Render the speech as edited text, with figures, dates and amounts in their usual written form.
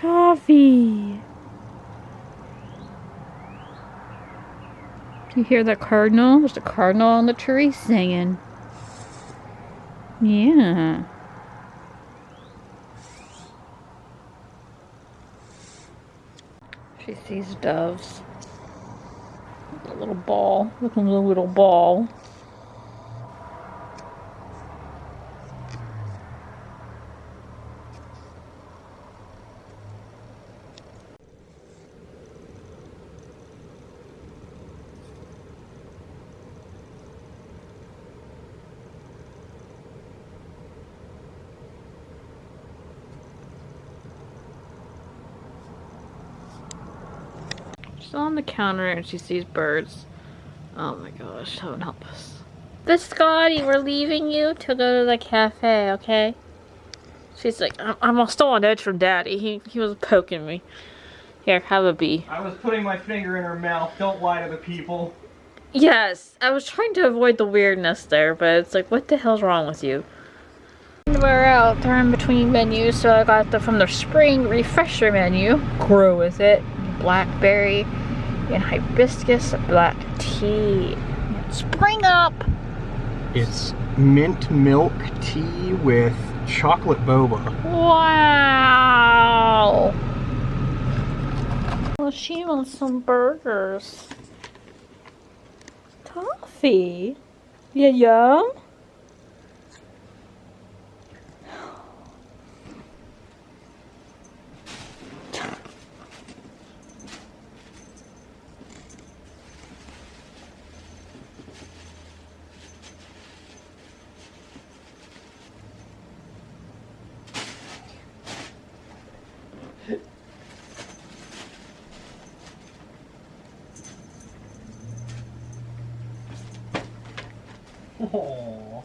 Toffee. Do you hear that cardinal? There's a cardinal on the tree singing. Yeah. She sees doves. A little ball. Look at the little ball. She's on the counter and she sees birds. Oh my gosh, heaven help us. But Scotty, we're leaving you to go to the cafe, okay? She's like, I'm still on edge from Daddy. He was poking me. Here, have a bee. I was putting my finger in her mouth. Don't lie to the people. Yes, I was trying to avoid the weirdness there, but it's like, what the hell's wrong with you? We're out. They're in between menus, so I got from the spring refresher menu. Grow with it. Blackberry and hibiscus black tea. Spring up! It's mint milk tea with chocolate boba. Wow! Well, she wants some burgers. Toffee? Yeah, yum? Aww.